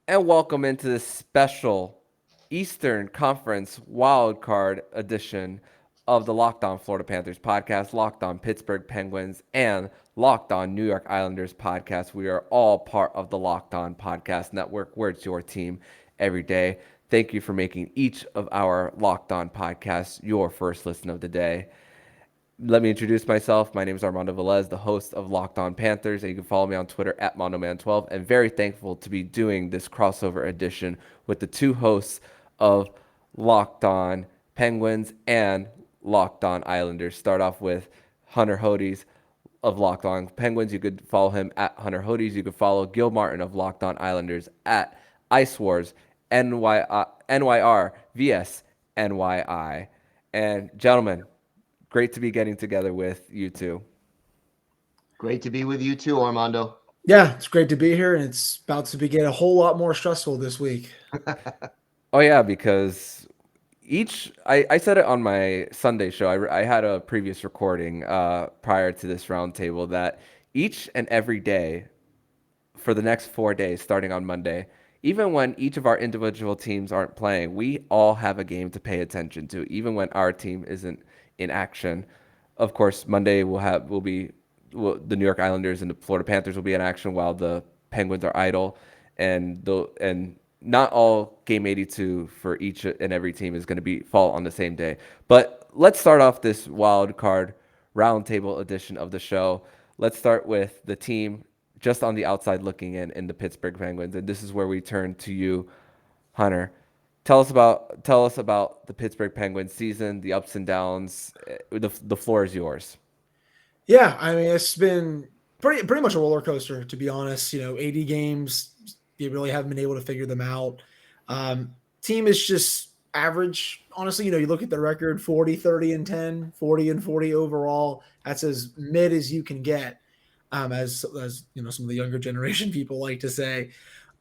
and welcome into this special Eastern Conference wildcard edition of the Locked On Florida Panthers podcast, Locked On Pittsburgh Penguins, and Locked On New York Islanders podcast. We are all part of the Locked On Podcast Network, where it's your team every day. Thank you for making each of our Locked On podcasts your first listen of the day. Let me introduce myself. My name is Armando Velez, the host of Locked On Panthers, and you can follow me on Twitter at MondoMan12. And very thankful to be doing this crossover edition with the two hosts of Locked On Penguins and Locked On Islanders. Start off with Hunter Hodes of Locked On Penguins. You could follow him at Hunter Hodes. You could follow Gil Martin of Locked On Islanders at Ice Wars NYR VS NYI. And gentlemen, great to be getting together with you two. Great to be with you too, Armando. Yeah, it's great to be here, and it's about to get a whole lot more stressful this week. Oh yeah, because I said it on my Sunday show. I had a previous recording prior to this roundtable that each and every day for the next 4 days, starting on Monday, even when each of our individual teams aren't playing, we all have a game to pay attention to, even when our team isn't in action. Of course, Monday the New York Islanders and the Florida Panthers will be in action while the Penguins are idle, and not all game 82 for each and every team is going to fall on the same day. But let's start off this wild card roundtable edition of the show. Let's start with the team just on the outside looking in the Pittsburgh Penguins, and this is where we turn to you, Hunter. Tell us about the Pittsburgh Penguins season, the ups and downs. The floor is yours. Yeah, I mean it's been pretty much a roller coaster, to be honest. 80 games, you really haven't been able to figure them out. Team is just average. Honestly, you look at the record: 40, 30, and 10, 40 and 40 overall. That's as mid as you can get, as some of the younger generation people like to say.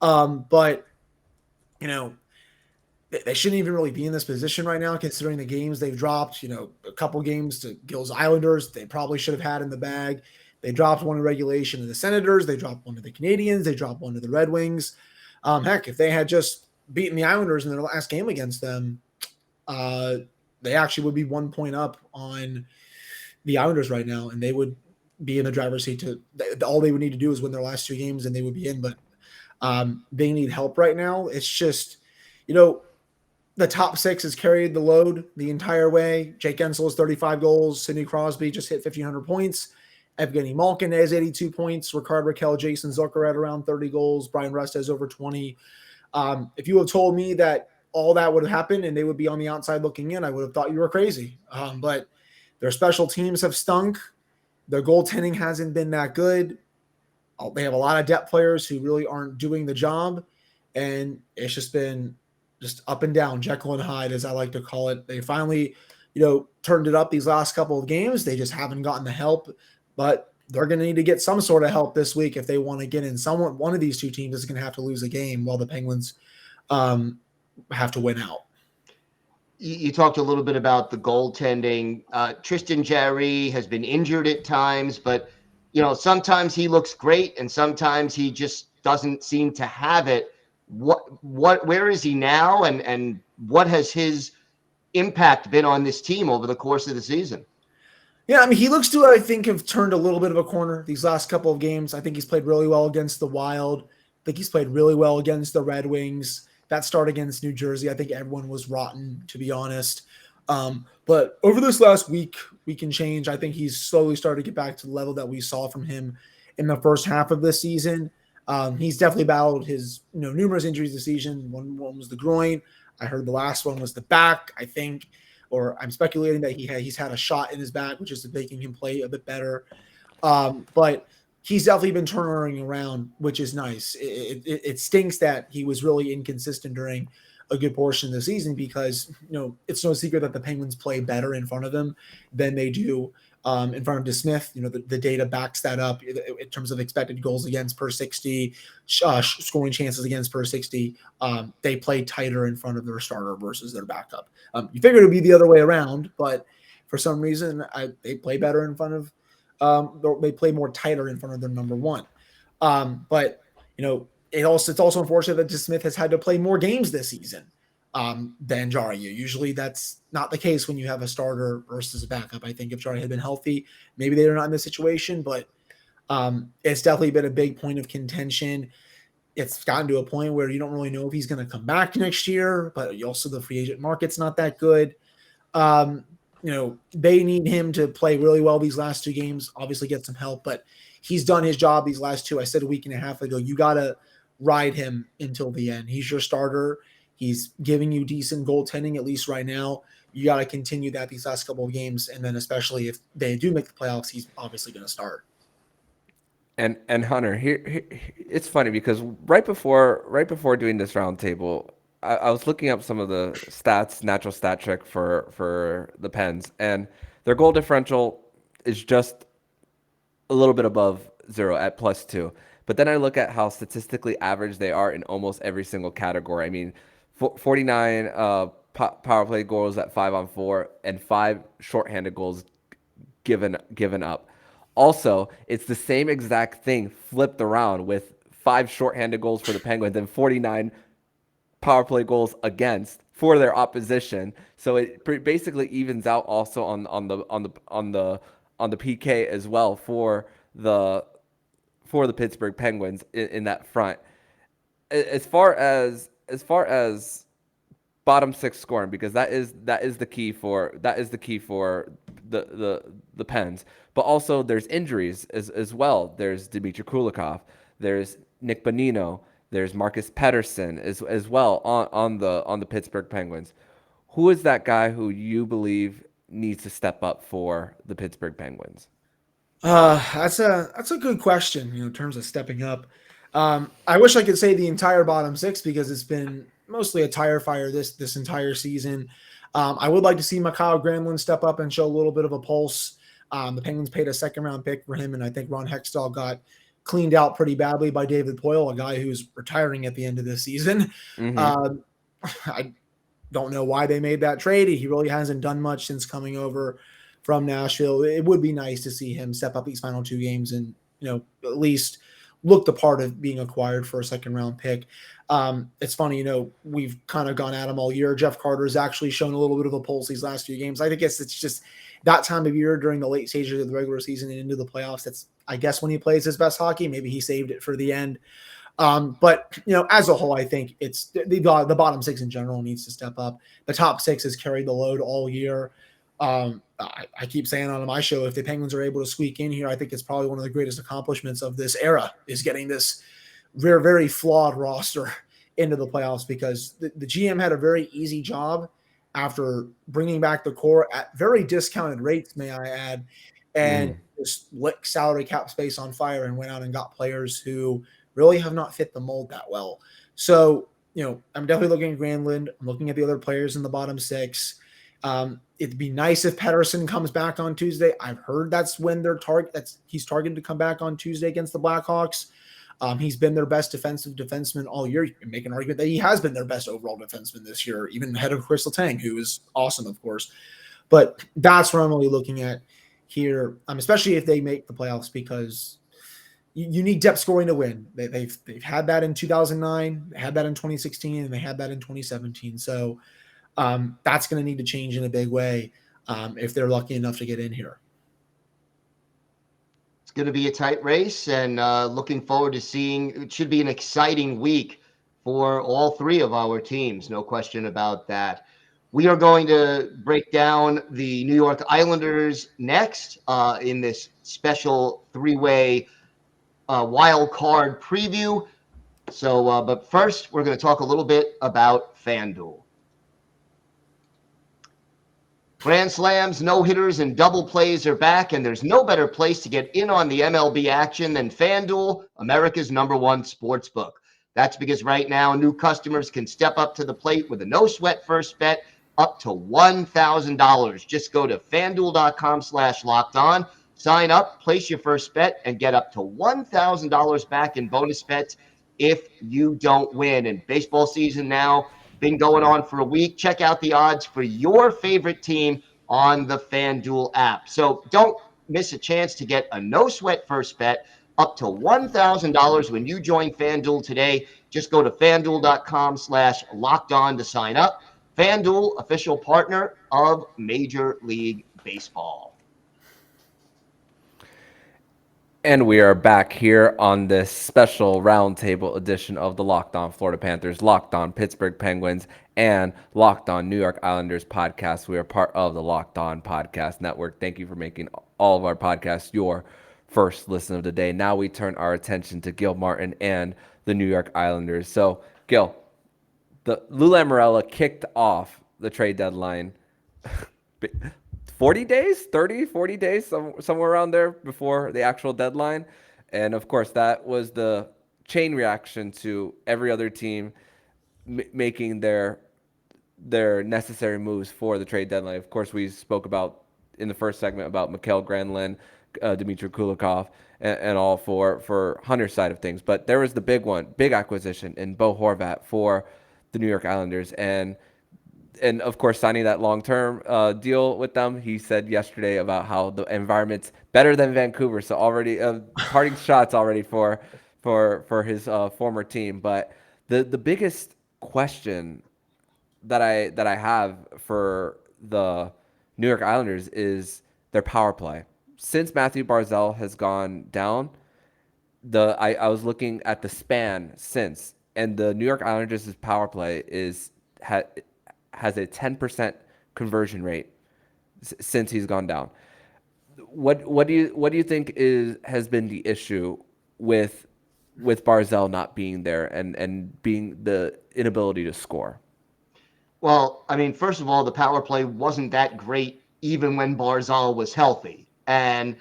But they shouldn't even really be in this position right now, considering the games they've dropped. A couple games to Gil's Islanders, they probably should have had in the bag. They dropped one in regulation to the Senators. They dropped one to the Canadians. They dropped one to the Red Wings. Heck, if they had just beaten the Islanders in their last game against them, they actually would be 1 point up on the Islanders right now, and they would be in the driver's seat. All they would need to do is win their last two games, and they would be in. But they need help right now. It's just, the top six has carried the load the entire way. Jake Guentzel has 35 goals. Sidney Crosby just hit 1,500 points. Evgeny Malkin has 82 points. Ricard Raquel, Jason Zucker at around 30 goals. Brian Rust has over 20. If you had told me that all that would have happened and they would be on the outside looking in, I would have thought you were crazy. But their special teams have stunk. Their goaltending hasn't been that good. They have a lot of depth players who really aren't doing the job. And it's just been up and down, Jekyll and Hyde, as I like to call it. They finally, turned it up these last couple of games. They just haven't gotten the help, but they're going to need to get some sort of help this week if they want to get in. One of these two teams is going to have to lose a game while the Penguins have to win out. You talked a little bit about the goaltending. Tristan Jarry has been injured at times, but sometimes he looks great and sometimes he just doesn't seem to have it. Where is he now, and what has his impact been on this team over the course of the season? Yeah, I mean, he looks to, I think, have turned a little bit of a corner these last couple of games. I think he's played really well against the Wild. I think he's played really well against the Red Wings. That start against New Jersey, I think everyone was rotten, to be honest. But over this last week and change, I think he's slowly started to get back to the level that we saw from him in the first half of this season. He's definitely battled his numerous injuries this season. One was the groin. I heard the last one was the back, I think, or I'm speculating that he's had a shot in his back, which is making him play a bit better. But he's definitely been turning around, which is nice. It stinks that he was really inconsistent during a good portion of the season because, it's no secret that the Penguins play better in front of him than they do in front of DeSmith. The data backs that up in terms of expected goals against per 60, scoring chances against per 60. They play tighter in front of their starter versus their backup. You figure it would be the other way around, but for some reason they play better in front of they play more tighter in front of their number one. But it's also unfortunate that Smith has had to play more games this season than Jarry. Usually that's not the case when you have a starter versus a backup. I think if Jarry had been healthy, maybe they're not in this situation, but it's definitely been a big point of contention. It's gotten to a point where you don't really know if he's going to come back next year, but also the free agent market's not that good. They need him to play really well these last 2 games, obviously get some help, but he's done his job these last 2. I said a week and a half ago, you got to ride him until the end. He's your starter. He's giving you decent goaltending, at least right now. You got to continue that these last couple of games. And then especially if they do make the playoffs, he's obviously going to start. And Hunter, here it's funny because right before doing this roundtable, I was looking up some of the stats, natural stat trick for the Pens, and their goal differential is just a little bit above 0 at +2. But then I look at how statistically average they are in almost every single category. I mean, 49 power play goals at 5-on-4 and 5 shorthanded goals given up. Also, it's the same exact thing flipped around with 5 shorthanded goals for the Penguins and 49 power play goals against for their opposition. So it basically evens out also on the PK as well for the Pittsburgh Penguins in that front. As far as bottom 6 scoring, because that is the key for the Pens. But also there's injuries as well. There's Dmitry Kulikov, there's Nick Bonino, there's Marcus Pettersson as well on the Pittsburgh Penguins. Who is that guy who you believe needs to step up for the Pittsburgh Penguins? That's a good question, in terms of stepping up. I wish I could say the entire bottom 6 because it's been mostly a tire fire this entire season. I would like to see Mikhail Granlund step up and show a little bit of a pulse. The Penguins paid a 2nd-round pick for him, and I think Ron Hextall got cleaned out pretty badly by David Poile, a guy who's retiring at the end of this season. Mm-hmm. I don't know why they made that trade. He really hasn't done much since coming over from Nashville. It would be nice to see him step up these final 2 games and, at least look the part of being acquired for a 2nd-round pick. It's funny, we've kind of gone at him all year. Jeff Carter's actually shown a little bit of a pulse these last few games. I guess it's just that time of year during the late stages of the regular season and into the playoffs. That's, I guess, when he plays his best hockey. Maybe he saved it for the end. But as a whole, I think it's the bottom 6 in general needs to step up. The top 6 has carried the load all year. I keep saying on my show, if the Penguins are able to squeak in here, I think it's probably one of the greatest accomplishments of this era is getting this very, very flawed roster into the playoffs, because the GM had a very easy job after bringing back the core at very discounted rates, may I add, and just lit salary cap space on fire and went out and got players who really have not fit the mold that well. So, I'm definitely looking at Granlund. I'm looking at the other players in the bottom 6. It'd be nice if Pettersson comes back on Tuesday. I've heard that's when he's targeted to come back on Tuesday against the Blackhawks. He's been their best defensive defenseman all year. You can make an argument that he has been their best overall defenseman this year, even ahead of Chris Letang, who is awesome, of course. But that's what I'm really looking at here, especially if they make the playoffs, because you need depth scoring to win. They've had that in 2009, they had that in 2016, and they had that in 2017. So that's going to need to change in a big way if they're lucky enough to get in here. It's going to be a tight race, and looking forward to seeing. It should be an exciting week for all 3 of our teams, no question about that. We are going to break down the New York Islanders next in this special 3-way wild card preview. So, but first, we're going to talk a little bit about FanDuel. Grand slams, no-hitters, and double plays are back, and there's no better place to get in on the MLB action than FanDuel, America's #1 sportsbook. That's because right now, new customers can step up to the plate with a no-sweat first bet up to $1,000. Just go to FanDuel.com/locked-on, sign up, place your first bet, and get up to $1,000 back in bonus bets if you don't win. And baseball season now been going on for a week. Check out the odds for your favorite team on the FanDuel app. So don't miss a chance to get a no-sweat first bet up to $1,000 when you join FanDuel today. Just go to fanduel.com/lockedon to sign up. FanDuel, official partner of Major League Baseball. And we are back here on this special roundtable edition of the Locked On Florida Panthers, Locked On Pittsburgh Penguins, and Locked On New York Islanders podcast. We are part of the Locked On Podcast Network. Thank you for making all of our podcasts your first listen of the day. Now we turn our attention to Gil Martin and the New York Islanders. So, Gil, the Lou Lamoriello kicked off the trade deadline 40 days, 30, 40 days, somewhere around there before the actual deadline. And of course, that was the chain reaction to every other team making their necessary moves for the trade deadline. Of course, we spoke about in the first segment about Mikhail Granlund, Dmitry Kulikov, and all for Hunter's side of things. But there was the big acquisition in Bo Horvat for the New York Islanders. And of course, signing that long-term deal with them. He said yesterday about how the environment's better than Vancouver. So already parting shots already for his former team. But the biggest question that I have for the New York Islanders is their power play. Since Mathew Barzal has gone down, I was looking at the span since, and the New York Islanders' power play has a 10% conversion rate since he's gone down. What do you think has been the issue with Barzal not being there and being the inability to score? Well, I mean, first of all, the power play wasn't that great even when Barzal was healthy. And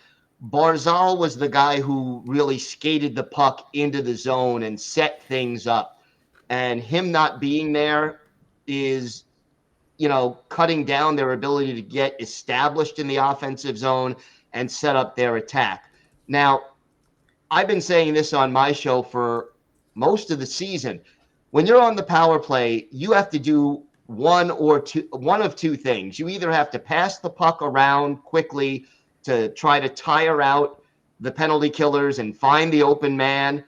Barzal was the guy who really skated the puck into the zone and set things up. And him not being there is, cutting down their ability to get established in the offensive zone and set up their attack. Now, I've been saying this on my show for most of the season. When you're on the power play, you have to do one of two things. You either have to pass the puck around quickly to try to tire out the penalty killers and find the open man,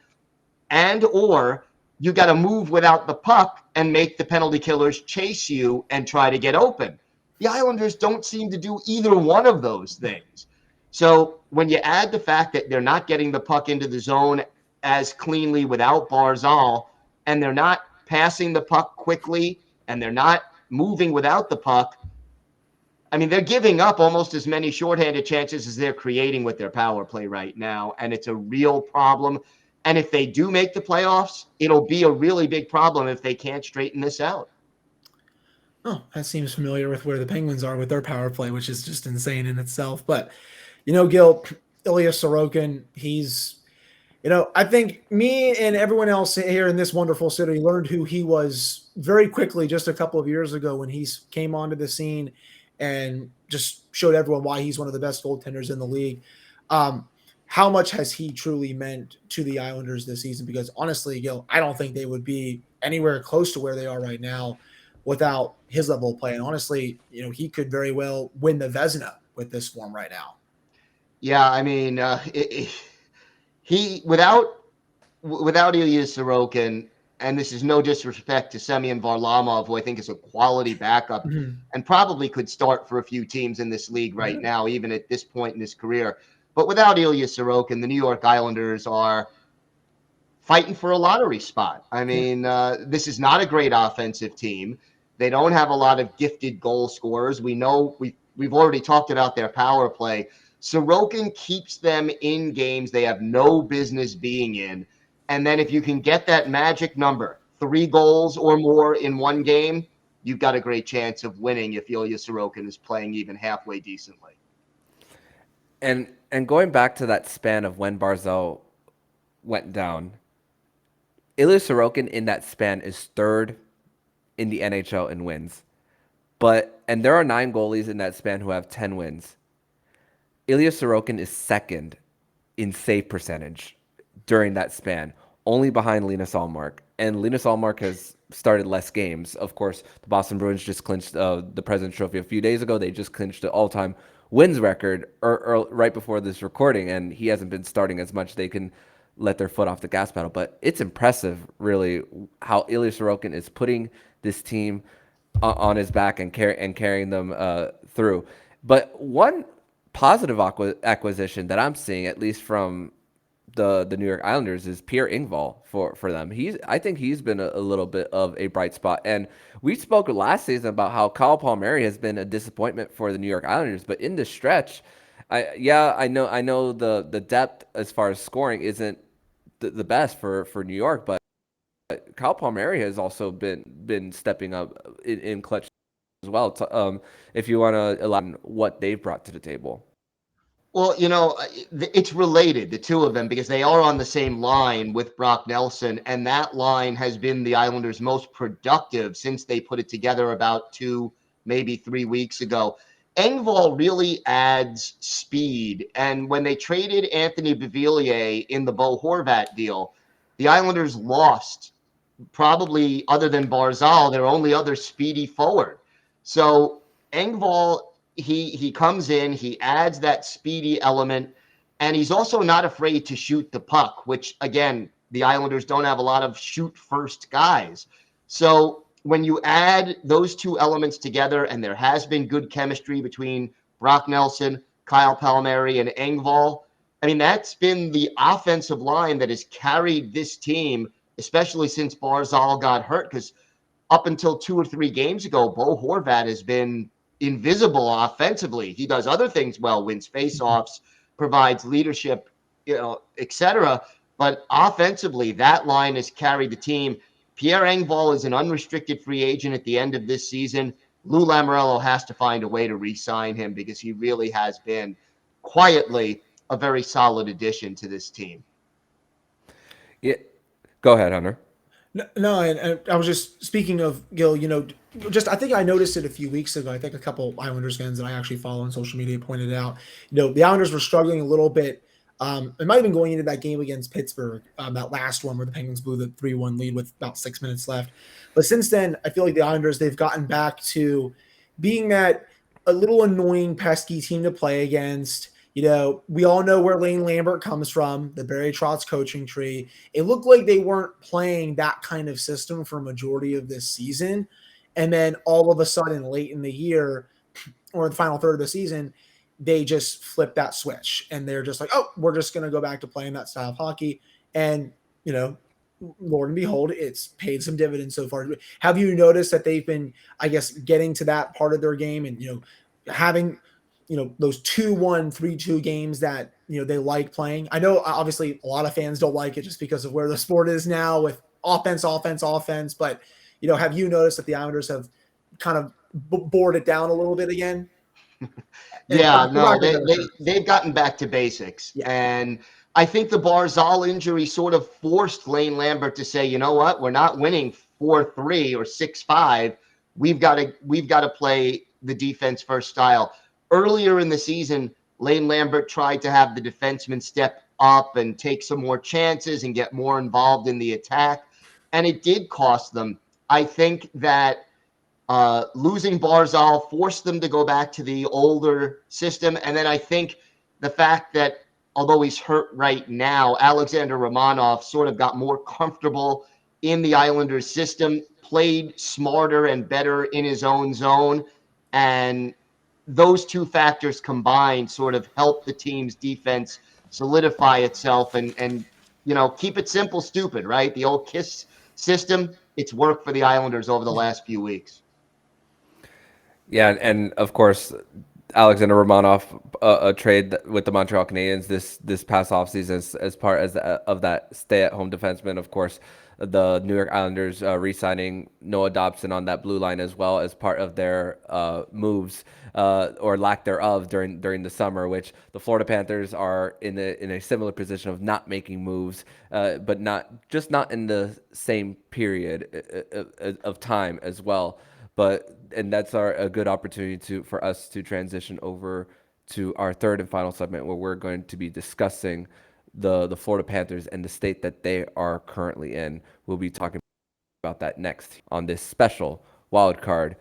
or you got to move without the puck and make the penalty killers chase you and try to get open. The Islanders don't seem to do either one of those things. So when you add the fact that they're not getting the puck into the zone as cleanly without Barzal, and they're not passing the puck quickly, and they're not moving without the puck, I mean, they're giving up almost as many shorthanded chances as they're creating with their power play right now, and it's a real problem. And if they do make the playoffs, it'll be a really big problem if they can't straighten this out. Oh, that seems familiar with where the Penguins are with their power play, which is just insane in itself. But, Gil, Ilya Sorokin, he's, I think me and everyone else here in this wonderful city learned who he was very quickly just a couple of years ago when he came onto the scene and just showed everyone why he's one of the best goaltenders in the league. How much has he truly meant to the Islanders this season? Because honestly, Gil, I don't think they would be anywhere close to where they are right now without his level of play. And honestly, he could very well win the Vezina with this form right now. Yeah, I mean, he without Ilya Sorokin, and this is no disrespect to Semyon Varlamov, who I think is a quality backup and probably could start for a few teams in this league right now, even at this point in his career. But without Ilya Sorokin, the New York Islanders are fighting for a lottery spot. I mean, this is not a great offensive team. They don't have a lot of gifted goal scorers. We know we've already talked about their power play. Sorokin keeps them in games they have no business being in. And then if you can get that magic number, 3 goals or more in one game, you've got a great chance of winning if Ilya Sorokin is playing even halfway decently. And going back to that span of when Barzal went down, Ilya Sorokin in that span is third in the NHL in wins. And there are 9 goalies in that span who have 10 wins. Ilya Sorokin is second in save percentage during that span, only behind Linus Ullmark. And Linus Ullmark has started less games. Of course, the Boston Bruins just clinched the President's Trophy a few days ago. They just clinched the all-time wins record or right before this recording, and he hasn't been starting as much. They can let their foot off the gas pedal, but it's impressive, really, how Ilya Sorokin is putting this team on his back and carrying them through. But one positive acquisition that I'm seeing, at least from the New York Islanders, is Pierre Engvall for them. I think he's been a little bit of a bright spot. And we spoke last season about how Kyle Palmieri has been a disappointment for the New York Islanders, but in this stretch, I know the depth as far as scoring isn't the best for New York, but Kyle Palmieri has also been stepping up in clutch as well. If you want to elaborate on what they've brought to the table. Well, it's related, the two of them, because they are on the same line with Brock Nelson, and that line has been the Islanders' most productive since they put it together about 2, maybe 3 weeks ago. Engvall really adds speed, and when they traded Anthony Beauvillier in the Bo Horvat deal, the Islanders lost, probably other than Barzal, their only other speedy forward. So Engvall, he comes in, he adds that speedy element, and he's also not afraid to shoot the puck, which again, the Islanders don't have a lot of shoot first guys. So when you add those two elements together, and there has been good chemistry between Brock Nelson, Kyle Palmieri, and Engvall, I mean, that's been the offensive line that has carried this team, especially since Barzal got hurt, because up until 2 or 3 games ago, Bo Horvat has been invisible offensively. He does other things well, wins faceoffs, provides leadership, etc. But offensively, that line has carried the team. Pierre Engvall is an unrestricted free agent at the end of this season. Lou Lamoriello has to find a way to re-sign him because he really has been quietly a very solid addition to this team. Yeah, go ahead, Hunter. No, and I was just speaking of Gil. Just I think I noticed it a few weeks ago. I think a couple Islanders fans that I actually follow on social media pointed out. The Islanders were struggling a little bit. It might have been going into that game against Pittsburgh, that last one where the Penguins blew the 3-1 lead with about 6 minutes left. But since then, I feel like the Islanders, they've gotten back to being that a little annoying, pesky team to play against. We all know where Lane Lambert comes from, the Barry Trotz coaching tree. It looked like they weren't playing that kind of system for a majority of this season. And then all of a sudden, late in the year or the final third of the season, they just flipped that switch. And they're just like, oh, we're just going to go back to playing that style of hockey. And, Lord and behold, it's paid some dividends so far. Have you noticed that they've been, I guess, getting to that part of their game and, having – those 2-1, 3-2 games that, they like playing? I know obviously a lot of fans don't like it just because of where the sport is now with offense. But, have you noticed that the Islanders have kind of bored it down a little bit again? Yeah, no, they've gotten back to basics. Yeah. And I think the Barzal injury sort of forced Lane Lambert to say, you know what, we're not winning 4-3 or 6-5. We've got to play the defense first style. Earlier in the season, Lane Lambert tried to have the defensemen step up and take some more chances and get more involved in the attack, and it did cost them. I think that losing Barzal forced them to go back to the older system, and then I think the fact that although he's hurt right now, Alexander Romanov sort of got more comfortable in the Islanders system, played smarter and better in his own zone, and those two factors combined sort of help the team's defense solidify itself and keep it simple, stupid, right? The old KISS system, it's worked for the Islanders over the last few weeks. Yeah, and of course, Alexander Romanov, a trade with the Montreal Canadiens this past offseason as part of that stay-at-home defenseman. Of course, the New York Islanders re-signing Noah Dobson on that blue line as well as part of their moves or lack thereof during the summer, which the Florida Panthers are in a similar position of not making moves, but not in the same period of time as well. And that's a good opportunity for us to transition over to our third and final segment, where we're going to be discussing the Florida Panthers and the state that they are currently in. We'll be talking about that next on this special wild card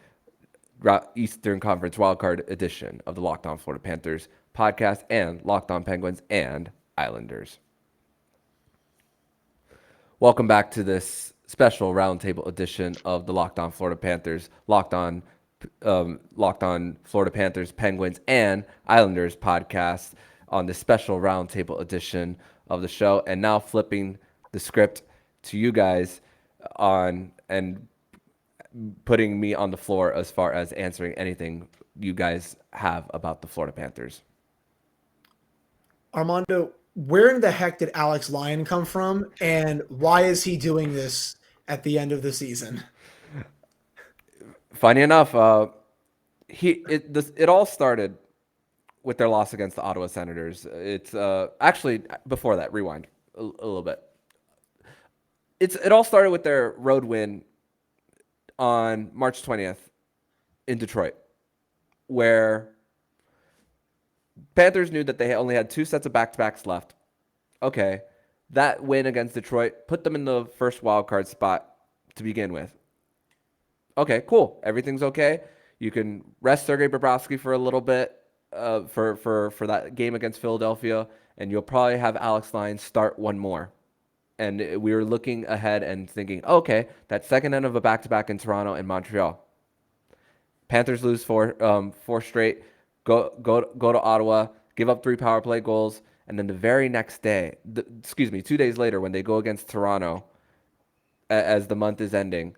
Eastern Conference Wildcard edition of the Locked On Florida Panthers podcast and Locked On Penguins and Islanders. Welcome back to this special roundtable edition of the Locked On Florida Panthers, Locked On Florida Panthers, Penguins, and Islanders podcast on this special roundtable edition of the show. And now flipping the script to you guys on and putting me on the floor as far as answering anything you guys have about the Florida Panthers. Armando, where in the heck did Alex Lyon come from, and why is he doing this at the end of the season? Funny enough, it all started with their loss against the Ottawa Senators. It's actually before that. Rewind a little bit. It all started with their road win on March 20th in Detroit, where Panthers knew that they only had 2 sets of back-to-backs left. Okay, that win against Detroit put them in the first wildcard spot to begin with. Okay, cool. Everything's okay. You can rest Sergei Bobrovsky for a little bit for that game against Philadelphia, and you'll probably have Alex Lyon start one more. And we were looking ahead and thinking, okay, that second end of a back-to-back in Toronto and Montreal. Panthers lose four straight, go to Ottawa, give up 3 power play goals, and then the very next day, 2 days later, when they go against Toronto, as the month is ending,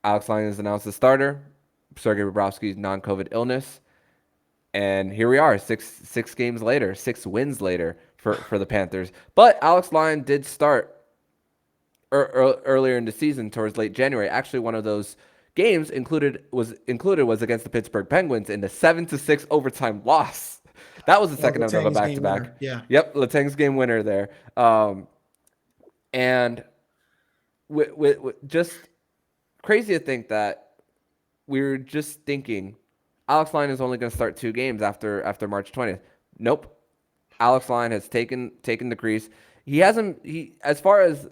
Alex Lyon is announced the starter, Sergei Bobrovsky's non-COVID illness, and here we are, six games later, 6 wins later for the Panthers. But Alex Lyon did start earlier in the season, towards late January. Actually, one of those games included was against the Pittsburgh Penguins in the 7-6 overtime loss. That was the second of a back-to-back. Yeah. Yep, Letang's game winner there. And with just crazy to think that we were just thinking Alex Lyon is only going to start 2 games after March 20th. Nope. Alex Lyon has taken the crease. He as far as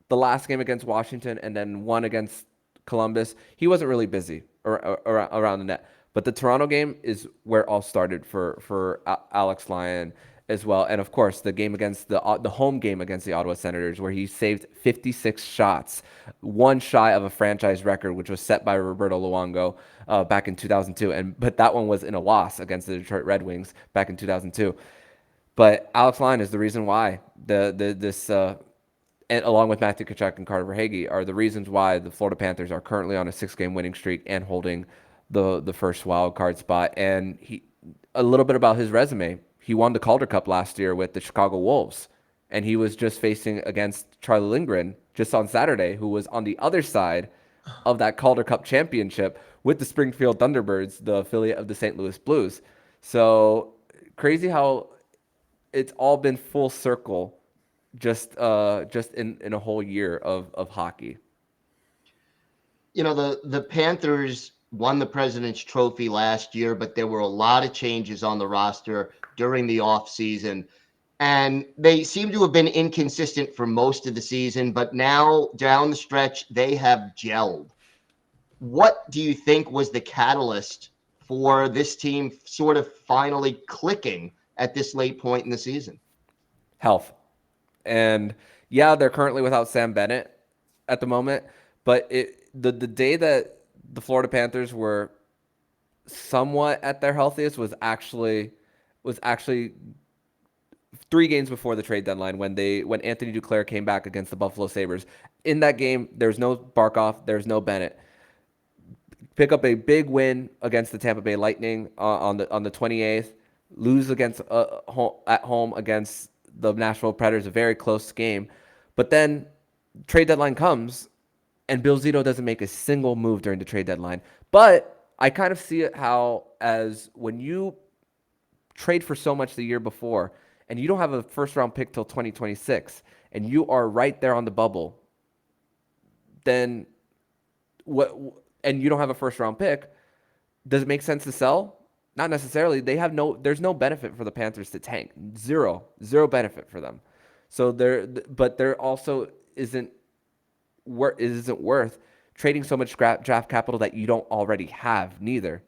the last game against Washington and then one against Columbus, he wasn't really busy around the net. But the Toronto game is where it all started for Alex Lyon as well. And of course, the game against the home game against the Ottawa Senators, where he saved 56 shots, one shy of a franchise record, which was set by Roberto Luongo back in 2002. But that one was in a loss against the Detroit Red Wings back in 2002. But Alex Lyon is the reason why and along with Matthew Tkachuk and Carter Verhaeghe, are the reasons why the Florida Panthers are currently on a 6-game winning streak and holding the first wild card spot. And a little bit about his resume. He won the Calder Cup last year with the Chicago Wolves, and he was just facing against Charlie Lindgren just on Saturday, who was on the other side of that Calder Cup championship with the Springfield Thunderbirds, the affiliate of the St. Louis Blues. So crazy how it's all been full circle just in a whole year of hockey. You know, the Panthers won the President's Trophy last year, but there were a lot of changes on the roster during the offseason. And they seem to have been inconsistent for most of the season, but now down the stretch, they have gelled. What do you think was the catalyst for this team sort of finally clicking at this late point in the season? Health. And yeah, they're currently without Sam Bennett at the moment, but the day that the Florida Panthers were somewhat at their healthiest was actually 3 games before the trade deadline when Anthony Duclair came back against the Buffalo Sabres. In that game, there's no Barkov, there's no Bennett. Pick up a big win against the Tampa Bay Lightning on the 28th. Lose against at home against the Nashville Predators, a very close game. But then trade deadline comes, and Bill Zito doesn't make a single move during the trade deadline. But I kind of see it as when you trade for so much the year before, and you don't have a first-round pick till 2026, and you are right there on the bubble, then what? And you don't have a first-round pick, does it make sense to sell? Not necessarily. There's no benefit for the Panthers to tank. Zero benefit for them. So there also isn't worth trading so much draft capital that you don't already have neither.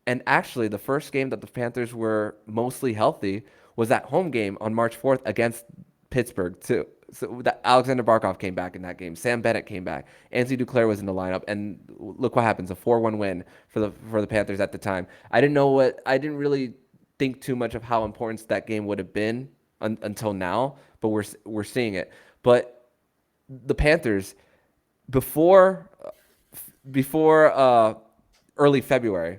And actually, the first game that the Panthers were mostly healthy was that home game on March 4th against Pittsburgh, too. So that Alexander Barkov came back in that game. Sam Bennett came back. Antsy Duclair was in the lineup, and look what happens—a 4-1 win for the Panthers at the time. I didn't really think too much of how important that game would have been until now, but we're seeing it. But the Panthers before early February,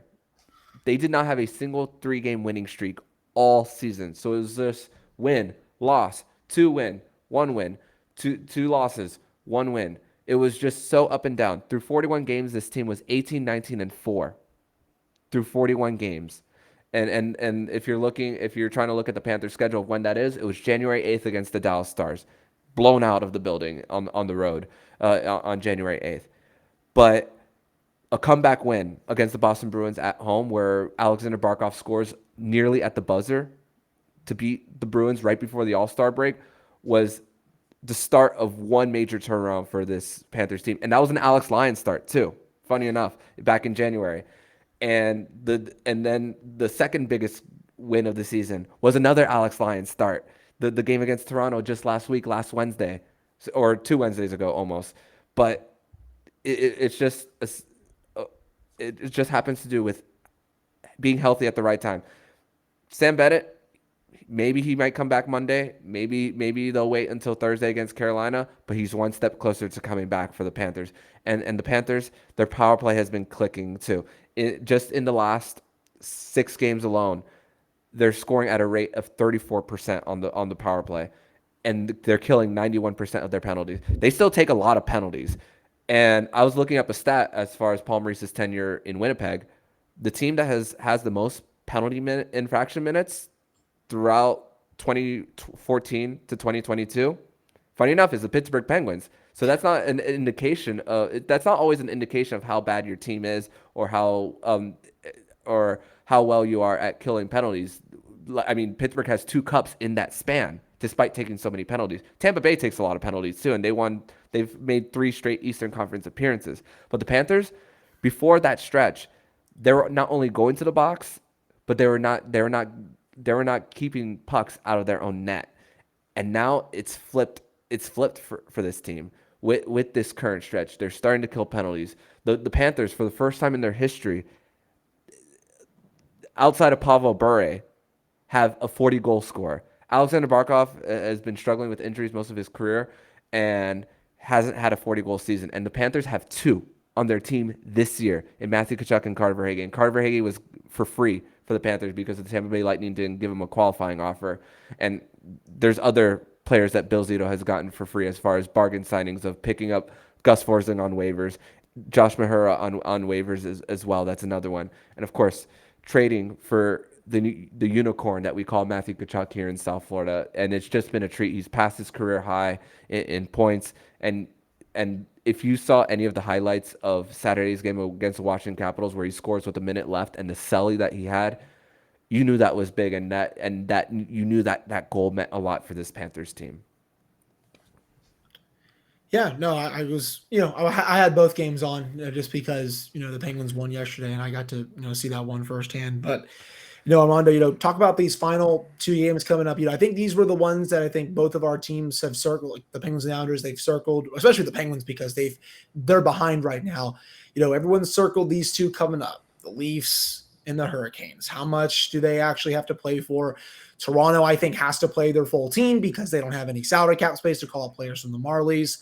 they did not have a single 3-game winning streak all season. So it was just win, loss, 2 win, 1 win, two losses, 1 win. It was just so up and down. Through 41 games, this team was 18, 19, and 4 through 41 games. And if you're trying to look at the Panthers schedule of when that is, it was January 8th against the Dallas Stars, blown out of the building on the road on January 8th. But a comeback win against the Boston Bruins at home, where Alexander Barkov scores nearly at the buzzer to beat the Bruins right before the All-Star break, was the start of one major turnaround for this Panthers team. And that was an Alex Lyon start too, funny enough, back in January. And then the second biggest win of the season was another Alex Lyon start. The game against Toronto just last Wednesday, or 2 Wednesdays ago almost. But it just happens to do with being healthy at the right time. Sam Bennett, maybe he might come back Monday. Maybe they'll wait until Thursday against Carolina, but he's one step closer to coming back for the Panthers. And the Panthers, their power play has been clicking too. Just in the last 6 games alone, they're scoring at a rate of 34% on the power play, and they're killing 91% of their penalties. They still take a lot of penalties. And I was looking up a stat as far as Paul Maurice's tenure in Winnipeg. The team that has the most penalty infraction minutes throughout 2014 to 2022, funny enough, is the Pittsburgh Penguins. So that's not an indication that's not always an indication of how bad your team is or how well you are at killing penalties. I mean, Pittsburgh has 2 cups in that span, despite taking so many penalties. Tampa Bay takes a lot of penalties too, and they've made 3 straight Eastern Conference appearances. But the Panthers, before that stretch, they were not only going to the box, but they were not keeping pucks out of their own net. And now it's flipped for this team. With this current stretch, they're starting to kill penalties. The Panthers, for the first time in their history, outside of Pavel Bure, have a 40-goal scorer. Alexander Barkov has been struggling with injuries most of his career and hasn't had a 40-goal season. And the Panthers have 2 on their team this year in Matthew Tkachuk and Carter Verhaeghe. And Carter Verhaeghe was for free for the Panthers because the Tampa Bay Lightning didn't give him a qualifying offer. And there's other players that Bill Zito has gotten for free as far as bargain signings of picking up Gus Forsling on waivers, Josh Mahura on waivers as well. That's another one. And of course, trading for the unicorn that we call Matthew Tkachuk here in South Florida. And it's just been a treat. He's passed his career high in points. And if you saw any of the highlights of Saturday's game against the Washington Capitals where he scores with a minute left and the celly that he had, you knew that was big, and that you knew that goal meant a lot for this Panthers team. Yeah, no, I was, I had both games on just because, the Penguins won yesterday and I got to, see that one firsthand. But, Armando, talk about these final 2 games coming up. I think these were the ones that I think both of our teams have circled, like the Penguins and the Islanders, they've circled, especially the Penguins because they're behind right now. Everyone's circled these 2 coming up, the Leafs and the Hurricanes. How much do they actually have to play for? Toronto, I think, has to play their full team because they don't have any salary cap space to call up players from the Marlies.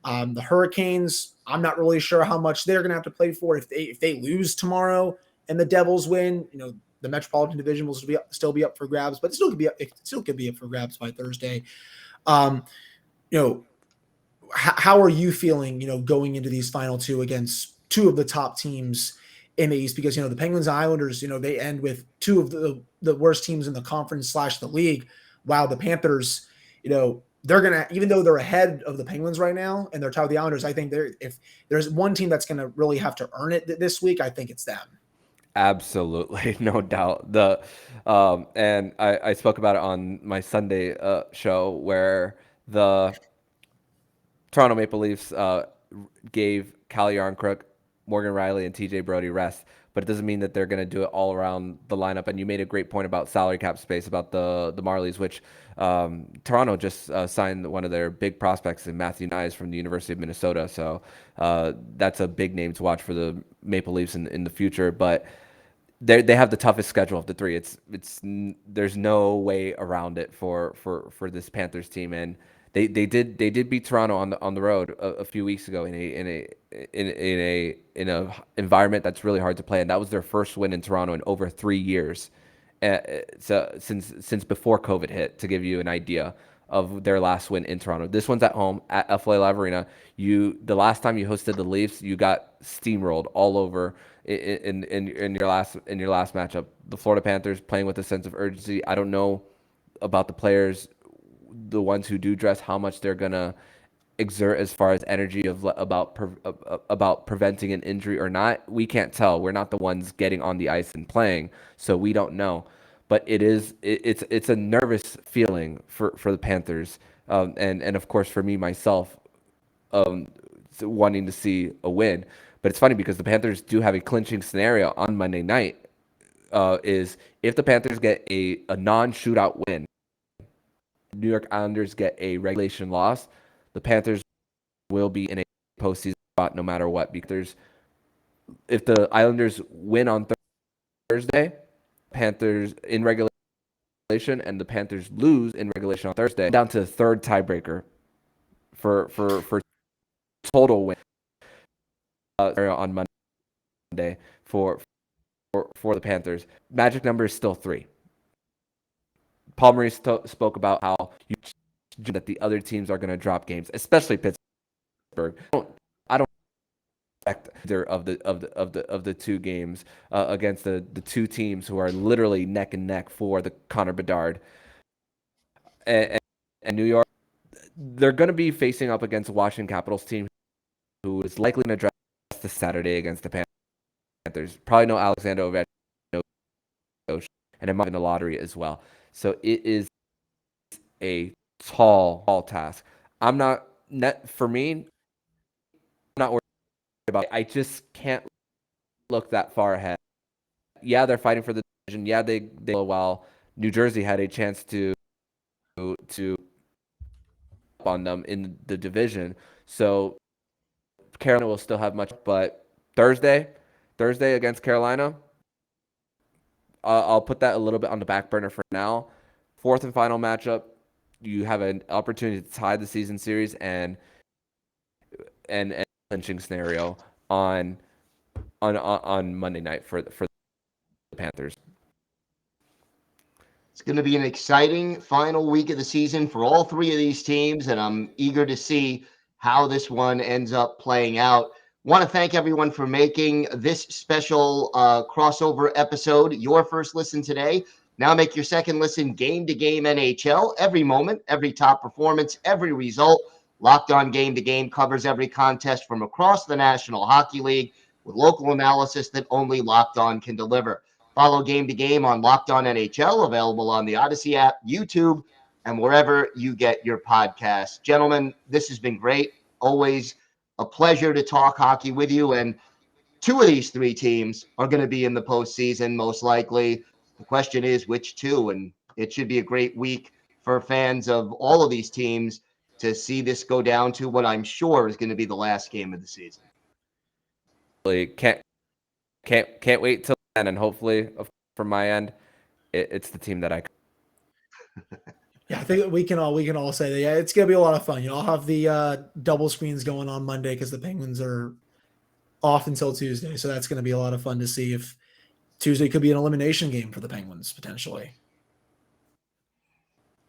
The Hurricanes, I'm not really sure how much they're going to have to play for. If they lose tomorrow and the Devils win, the Metropolitan Division will still be up for grabs, but it still could be up for grabs by Thursday. How are you feeling, going into these final 2 against 2 of the top teams in the East? Because, the Penguins and Islanders, they end with 2 of the worst teams in the conference / the league, while the Panthers, they're going to, even though they're ahead of the Penguins right now and they're tied with the Islanders, I think if there's one team that's going to really have to earn it this week, I think it's them. Absolutely, no doubt. And I spoke about it on my Sunday show where the Toronto Maple Leafs gave Cal Yarncrook, Morgan Riley, and TJ Brody rest, but it doesn't mean that they're going to do it all around the lineup. And you made a great point about salary cap space, about the Marlies, which Toronto just signed one of their big prospects in Matthew Nyes from the University of Minnesota. So that's a big name to watch for the Maple Leafs in the future. But they have the toughest schedule of the three. There's no way around it for this Panthers team, and they did beat Toronto on the road a few weeks ago in a environment that's really hard to play, and that was their first win in Toronto in over 3 years, so since before COVID hit. To give you an idea of their last win in Toronto, this one's at home at FLA Live Arena. The last time you hosted the Leafs, you got steamrolled all over in your last matchup. The Florida Panthers playing with a sense of urgency. I don't know about the players, the ones who do dress, how much they're gonna exert as far as energy about preventing an injury or not. We can't tell. We're not the ones getting on the ice and playing, so we don't know. But it's a nervous feeling for the Panthers, and of course for me myself, wanting to see a win. But it's funny because the Panthers do have a clinching scenario on Monday night. Is if the Panthers get a non-shootout win, New York Islanders get a regulation loss, the Panthers will be in a postseason spot no matter what. Because if the Islanders win on Thursday, Panthers in regulation, and the Panthers lose in regulation on Thursday, down to the third tiebreaker for total win on Monday for the Panthers. Magic number is still 3. Paul Maurice spoke about how that the other teams are going to drop games, especially Pittsburgh. I don't expect either of the two games against the two teams who are literally neck and neck for the Connor Bedard and New York. They're going to be facing up against a Washington Capitals team who is likely to address this Saturday against the Panthers. Probably no Alexander Ovechkin, and it might be in the lottery as well. So it is a tall task. For me, I'm not worried about it. I just can't look that far ahead. Yeah, they're fighting for the division. Yeah, they while New Jersey had a chance to on them in the division. So Carolina will still have much, but Thursday against Carolina, I'll put that a little bit on the back burner for now. Fourth and final matchup, you have an opportunity to tie the season series and clinching scenario on Monday night for the Panthers. It's going to be an exciting final week of the season for all three of these teams, and I'm eager to see how this one ends up playing out. Want to thank everyone for making this special crossover episode your first listen today. Now make your second listen game to game NHL. Every moment, every top performance, every result. Locked On Game to Game covers every contest from across the National Hockey League with local analysis that only Locked On can deliver. Follow Game to Game on Locked On NHL, available on the Odyssey app, YouTube, and wherever you get your podcasts. Gentlemen, this has been great. Always a pleasure to talk hockey with you. And two of these three teams are going to be in the postseason, most likely. The question is which two, and it should be a great week for fans of all of these teams to see this go down to what I'm sure is going to be the last game of the season. Can't wait till then, and hopefully, from my end, it's the team that I. Yeah, I think we can all say that. Yeah, it's gonna be a lot of fun. I'll have the double screens going on Monday because the Penguins are off until Tuesday, so that's gonna be a lot of fun to see if Tuesday could be an elimination game for the Penguins potentially.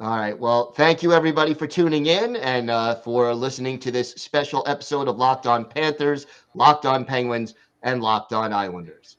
All right. Well, thank you everybody for tuning in and for listening to this special episode of Locked On Panthers, Locked On Penguins, and Locked On Islanders.